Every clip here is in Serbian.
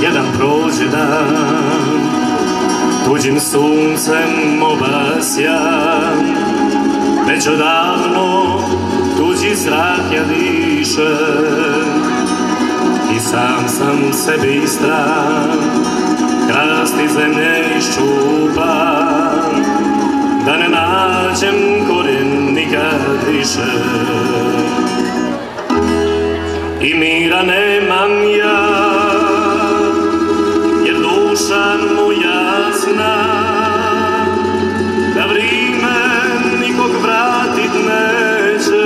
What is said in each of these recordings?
jedan prođe dan, tuđim suncem obasjan, već odavno tuđi zrak ja dišem i sam sebi stran, krasti zemlje iščupan, da ne nađem korijen nikad više. I mira nemam ja, jer duša moja zna da vrime nikog vratit neće,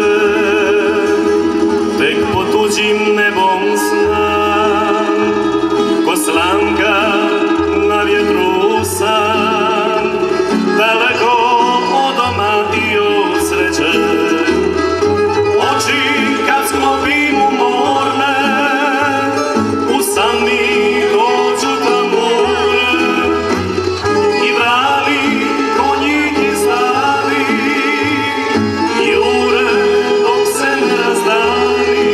tek po tuđim nebom znam, ko slamka na vjetru sam, daleko od doma i od sreće. Oči kad sklopim umorne, u san mi dođu tambure i vrali konjik izdavi, jure dok se ne razdani,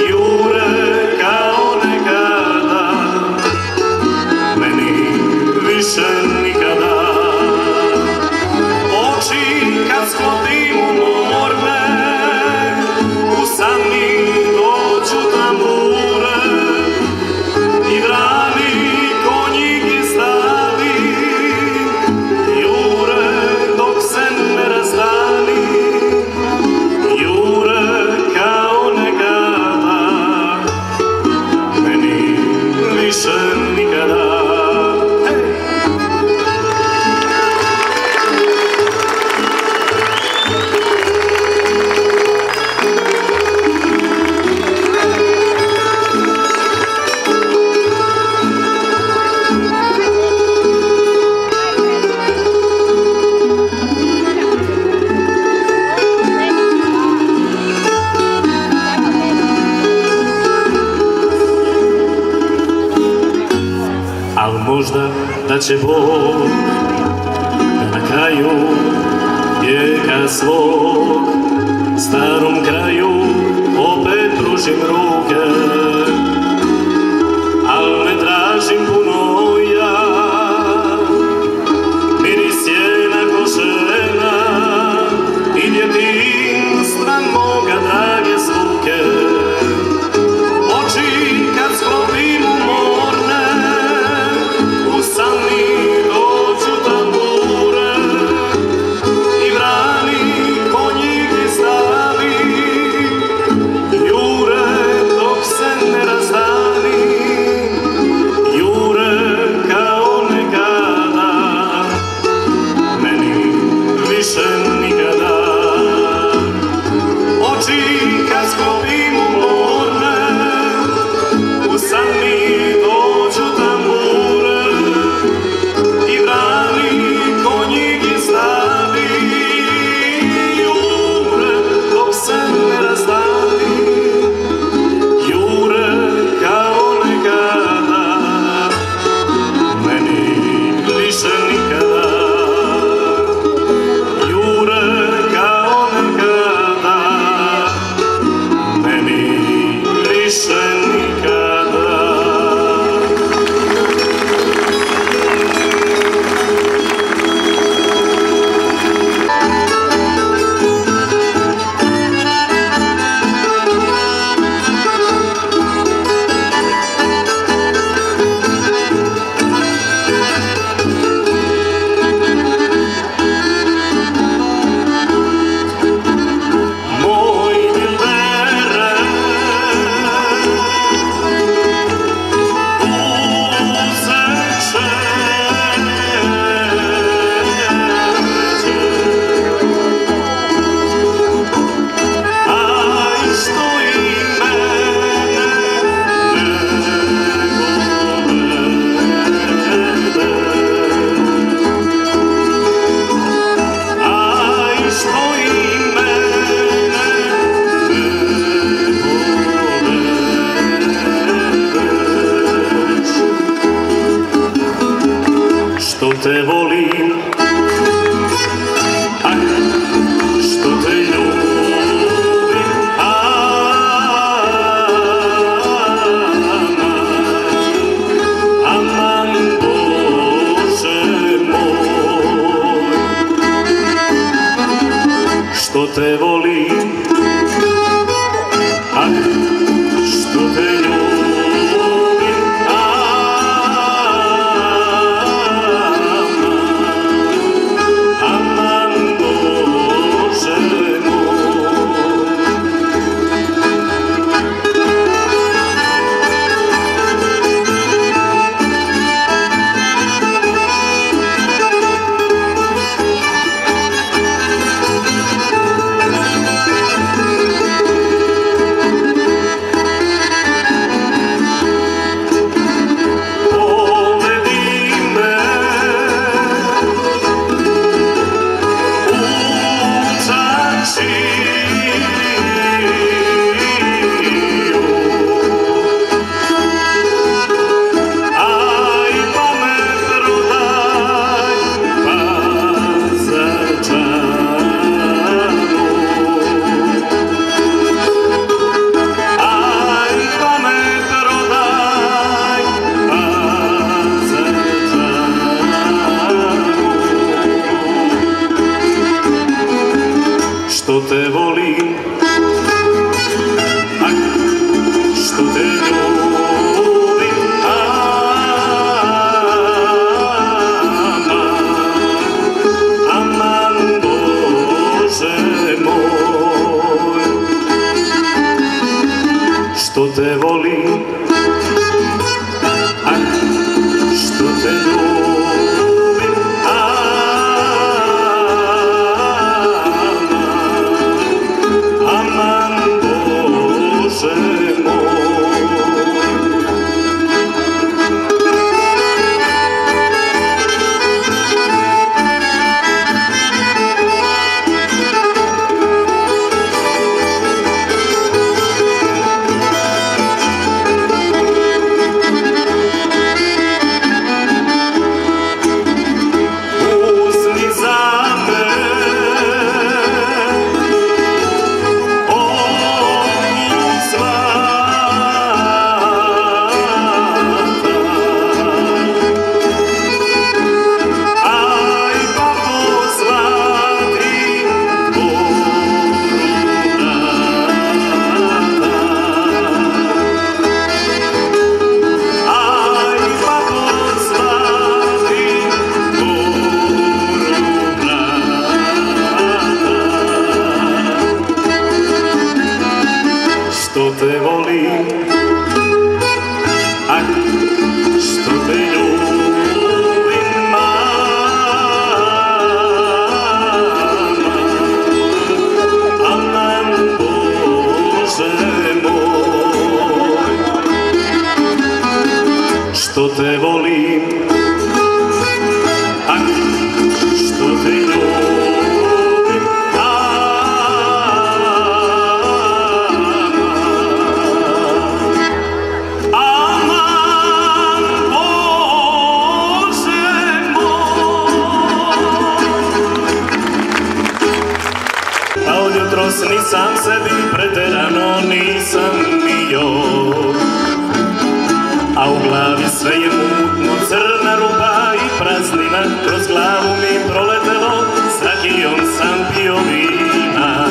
jure kao nekada, meni više nikada. Oči kad sklopim umorne, u san mi dođu tambure i vrani konjik izdavi, jure dok se ne razdani, jure kao nekada, meni više nikada. Al možda da će Bog da na kraju vijeka svog starom kraju opet pružim ruke, al ne tražim puno ja, miris je na košena i djetinstva moga drage zvuke. Oči kad sklopim umorne, u san mi dođu tambure i vrani konjik izdavi, jure dok se ne te volim, ah, što te ljubim, aman, Bože moj. Što te volim, ah, što te ljubim, aman, Bože moj. Što te volim, ah, što te ljubim, aman, Bože moj. Uzmi za me što te volim, ah, što te ljubim, aman, Bože moj. Što te volim, ah, što te ljubim, nisam sebi preterano nisam bio, a u glavi sve je mutno, crna rupa i praznina, kroz glavu mi proletelo, s rakijom sam pio vina.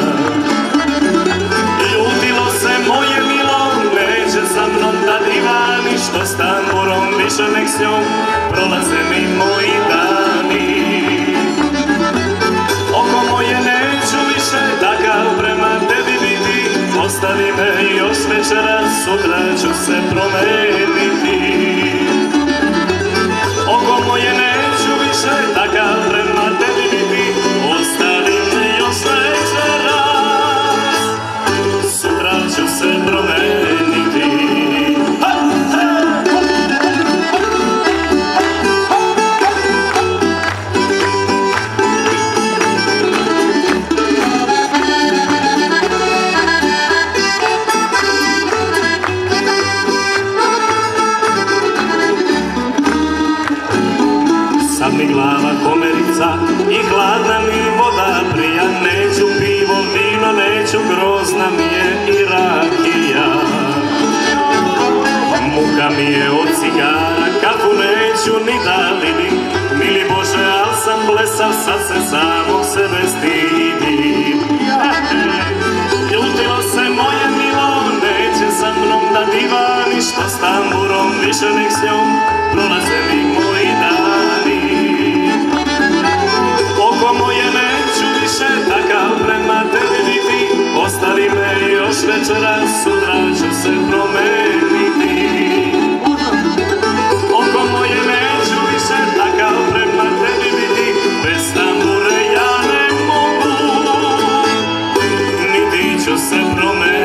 Ljutilo se moje milo, neće sa mnom da divani, što s tamburom više nek s njom prolaze mi moji dani. Oko moje neću više takav prema tebi biti, ostavi me još večera, sutra ću se promeniti. Oko moje neću više takav prema tebi biti, ostavi me još večera, sutra ću se promeniti. Sad mi glava komerica i hladna mi voda prija, neću pivo, vino, neću, grozna mi je i rakija. Muka mi je od cigara, kafu neću ni da vidim, mili Bože, al sam blesav, sad se samog sebe stidim. večera, sutra ću se promeniti. Oko moje neću više takav prema tebi biti, bez tambure ja ne mogu, niti ću se promeniti.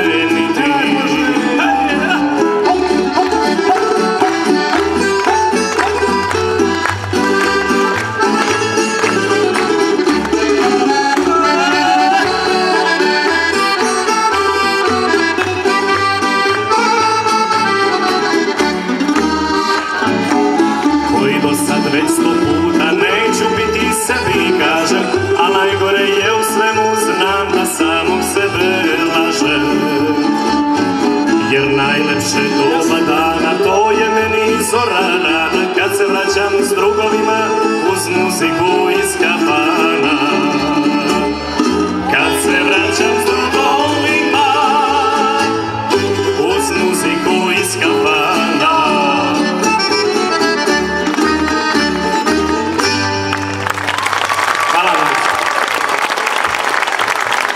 Već 100 puta neću biti sebi, kažem, a najgore je u svemu, znam da samog sebe lažem. Jer najlepše doba dana, to je meni zora rana, kad se vraćam s drugovima uz muziku i